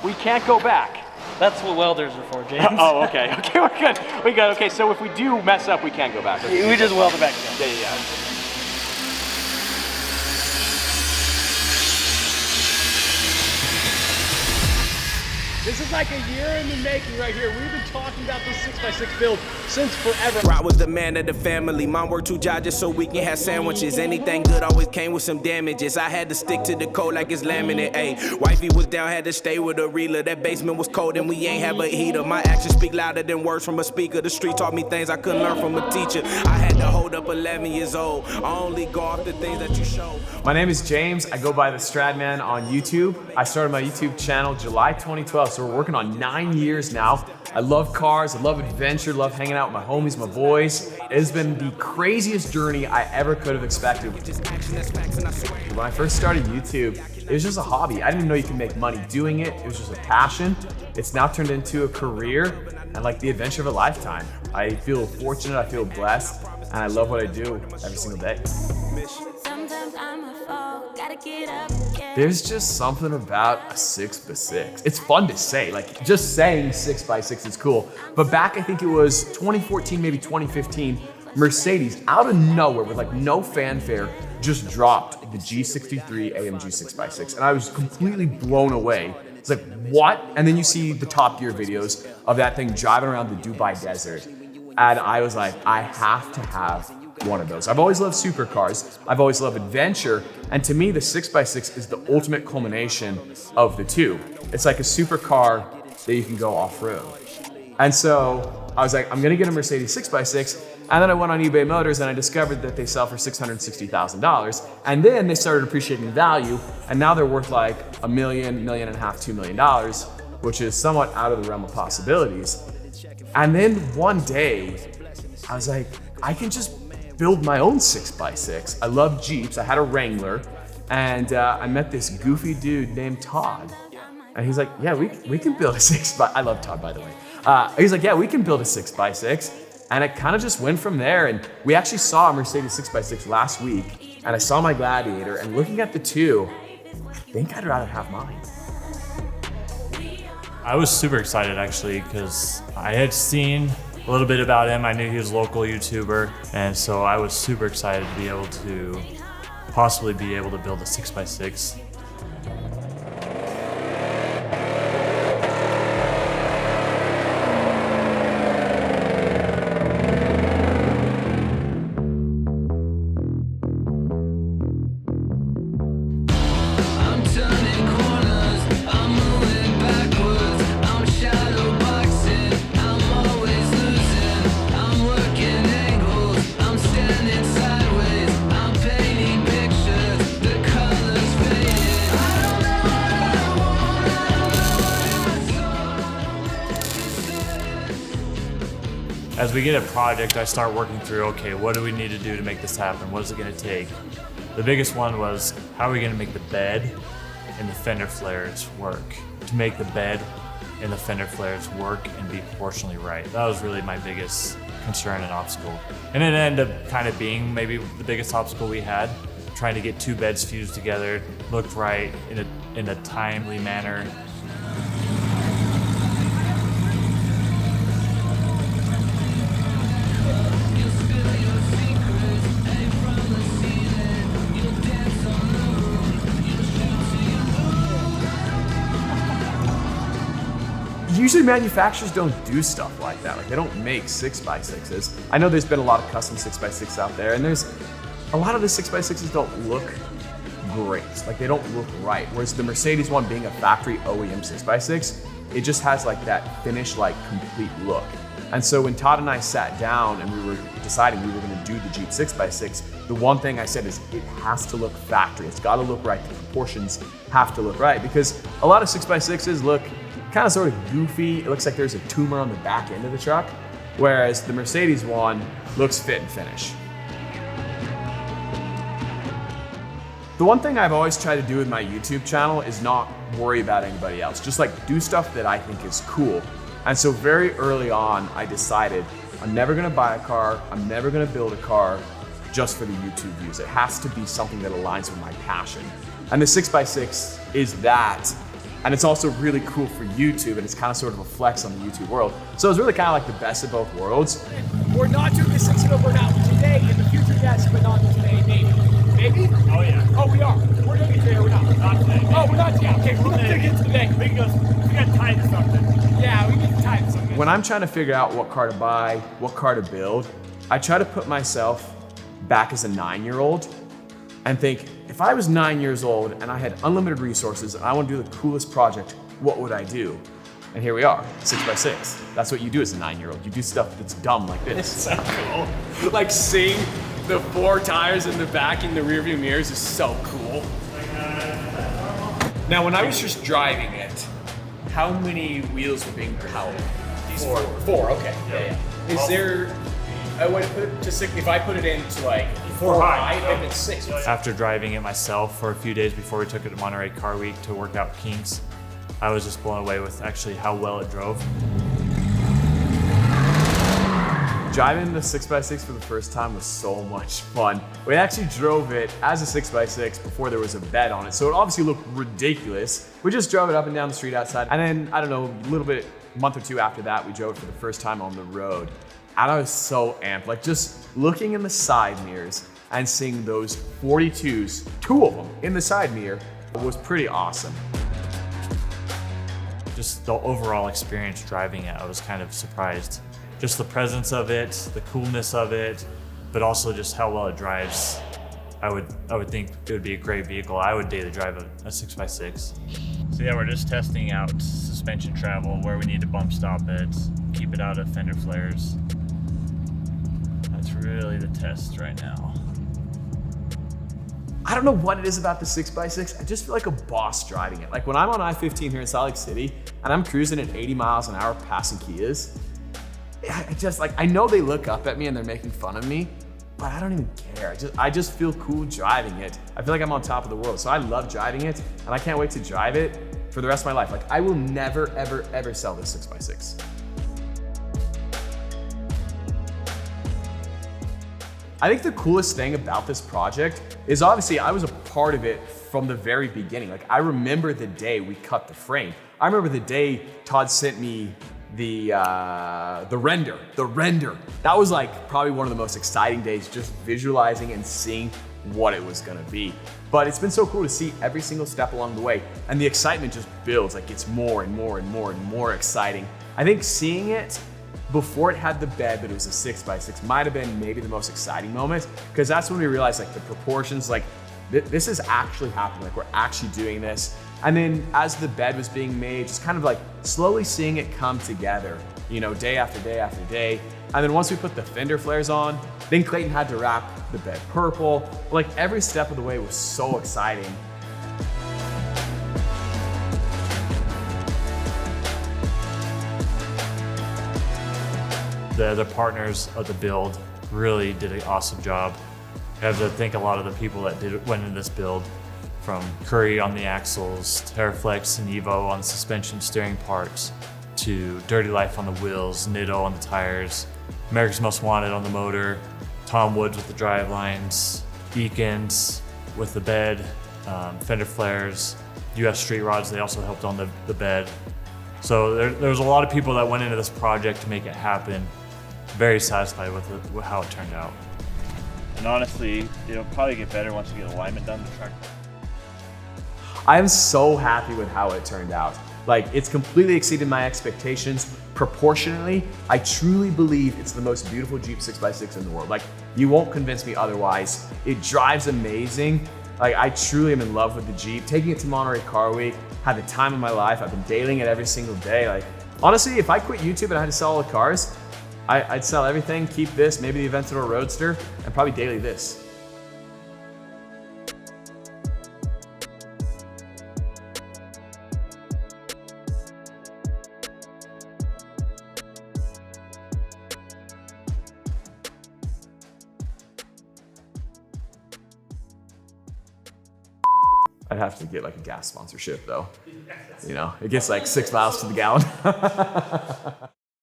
we can't go back. That's what welders are for, James. Oh, okay, okay, we're good. We got, okay, so if we do mess up, we can't go back. We just weld it back together. Yeah. This is like a year in the making right here. We've been talking about this 6x6 build since forever. Rock was the man of the family. Mom worked 2 jobs just so we can have sandwiches. Anything good always came with some damages. I had to stick to the code like it's laminate. Ayy, wifey was down, had to stay with a reeler. That basement was cold and we ain't have a heater. My actions speak louder than words from a speaker. The street taught me things I couldn't learn from a teacher. I had to hold up 11 years old. I only go off the things that you show. My name is James. I go by TheStradman on YouTube. I started my YouTube channel July 2012, so we're working on 9 years now. I love cars, I love adventure, love hanging out with my homies, my boys. It has been the craziest journey I ever could have expected. When I first started YouTube, it was just a hobby. I didn't even know you could make money doing it. It was just a passion. It's now turned into a career and like the adventure of a lifetime. I feel fortunate, I feel blessed, and I love what I do every single day. There's just something about a 6x6. It's fun to say, like just saying 6x6 is cool. But back, I think it was 2014, maybe 2015, Mercedes out of nowhere with like no fanfare just dropped the G63 AMG 6x6. And I was completely blown away. It's like, what? And then you see the Top Gear videos of that thing driving around the Dubai desert. And I was like, I have to have one of those. I've always loved supercars. I've always loved adventure. And to me, the 6x6 is the ultimate culmination of the two. It's like a supercar that you can go off-road. And so I was like, I'm gonna get a Mercedes 6x6. And then I went on eBay Motors and I discovered that they sell for $660,000. And then they started appreciating value. And now they're worth like $1 million, $1.5 million, $2 million, which is somewhat out of the realm of possibilities. And then one day, I was like, I can just build my own 6x6. I love Jeeps. I had a Wrangler, and I met this goofy dude named Todd. And he's like, yeah, we can build a 6x6. I love Todd, by the way. He's like, yeah, we can build a 6x6. And it kind of just went from there. And we actually saw a Mercedes 6x6 last week, and I saw my Gladiator, and looking at the two, I think I'd rather have mine. I was super excited actually because I had seen a little bit about him. I knew he was a local YouTuber, and so I was super excited to be able to possibly be able to build a 6x6. As we get a project, I start working through, okay, what do we need to do to make this happen? What is it gonna take? The biggest one was, how are we gonna make the bed and the fender flares work? To make the bed and the fender flares work and be proportionally right. That was really my biggest concern and obstacle. And it ended up kind of being maybe the biggest obstacle we had, trying to get two beds fused together, looked right in a timely manner. Usually manufacturers don't do stuff like that. Like they don't make 6x6s. I know there's been a lot of custom 6x6s out there, and there's a lot of the 6x6s don't look great. Like they don't look right. Whereas the Mercedes one being a factory OEM 6x6, it just has like that finished, like complete look. And so when Todd and I sat down and we were deciding we were gonna do the Jeep 6x6, the one thing I said is it has to look factory. It's gotta look right. The proportions have to look right, because a lot of 6x6s look kind of sort of goofy. It looks like there's a tumor on the back end of the truck, whereas the Mercedes one looks fit and finish. The one thing I've always tried to do with my YouTube channel is not worry about anybody else, just like do stuff that I think is cool. And so very early on, I decided I'm never gonna buy a car, I'm never gonna build a car just for the YouTube views. It has to be something that aligns with my passion. And the 6x6 is that and it's also really cool for YouTube, and it's kind of sort of a flex on the YouTube world. So it's really kind of like the best of both worlds. We're not doing the 6 over now today. In the future, yes, but not today. Maybe. Maybe? Oh yeah. Oh, we are. We're doing it today. We're not. Not today. Oh, we're not. Yeah. Okay. We're gonna dig into today. We got time to something. Yeah, we get time to something. When I'm trying to figure out what car to buy, what car to build, I try to put myself back as a 9-year-old and think, if I was 9 years old and I had unlimited resources and I want to do the coolest project, what would I do? And here we are, 6x6. That's what you do as a 9-year-old. You do stuff that's dumb like this. So cool. Like seeing the 4 tires in the back in the rearview mirrors is so cool. Now, when I was just driving it, how many wheels were being powered? These 4. Okay. Yeah. Is there a way to put it to 6? If I put it into like 4 high, then it's 6. After driving it myself for a few days before we took it to Monterey Car Week to work out kinks, I was just blown away with actually how well it drove. Driving the 6x6 for the first time was so much fun. We actually drove it as a 6x6 before there was a bed on it, so it obviously looked ridiculous. We just drove it up and down the street outside, and then, I don't know, a little bit, a month or 2 after that, we drove it for the first time on the road. And I was so amped, like just looking in the side mirrors and seeing those 42s, 2 of them in the side mirror, was pretty awesome. Just the overall experience driving it, I was kind of surprised. Just the presence of it, the coolness of it, but also just how well it drives. I would think it would be a great vehicle. I would daily drive a 6x6. So yeah, we're just testing out suspension travel, where we need to bump stop it, keep it out of fender flares. That's really the test right now. I don't know what it is about the 6x6. I just feel like a boss driving it. Like when I'm on I-15 here in Salt Lake City and I'm cruising at 80 miles an hour passing Kias, I know they look up at me and they're making fun of me, but I don't even care. I just feel cool driving it. I feel like I'm on top of the world. So I love driving it and I can't wait to drive it for the rest of my life. Like I will never, ever, ever sell this 6x6. I think the coolest thing about this project is obviously I was a part of it from the very beginning. Like I remember the day we cut the frame. I remember the day Todd sent me the render. That was like probably one of the most exciting days, just visualizing and seeing what it was gonna be. But it's been so cool to see every single step along the way, and the excitement just builds, like it's more and more and more and more exciting. I think seeing it before it had the bed, but it was a 6x6, might have been maybe the most exciting moment, because that's when we realized like the proportions, like this is actually happening, like we're actually doing this. And then as the bed was being made, just kind of like slowly seeing it come together, you know, day after day after day. And then once we put the fender flares on, then Clayton had to wrap the bed purple. Like every step of the way was so exciting. The other partners of the build really did an awesome job. I have to thank a lot of the people that went into this build, from Curry on the axles, Terraflex and Evo on the suspension steering parts, to Dirty Life on the wheels, Nitto on the tires, America's Most Wanted on the motor, Tom Woods with the drive lines, Eakins with the bed, fender flares, US Street Rods, they also helped on the bed. So there was a lot of people that went into this project to make it happen. Very satisfied with how it turned out. And honestly, it'll probably get better once we get alignment done. The truck. I am so happy with how it turned out. Like it's completely exceeded my expectations proportionately. I truly believe it's the most beautiful Jeep 6x6 in the world. Like you won't convince me otherwise. It drives amazing. Like I truly am in love with the Jeep. Taking it to Monterey Car Week, had the time of my life. I've been dailying it every single day. Like honestly, if I quit YouTube and I had to sell all the cars, I'd sell everything, keep this, maybe the Aventador Roadster, and probably daily this. I'd have to get like a gas sponsorship though. You know, it gets like 6 miles to the gallon.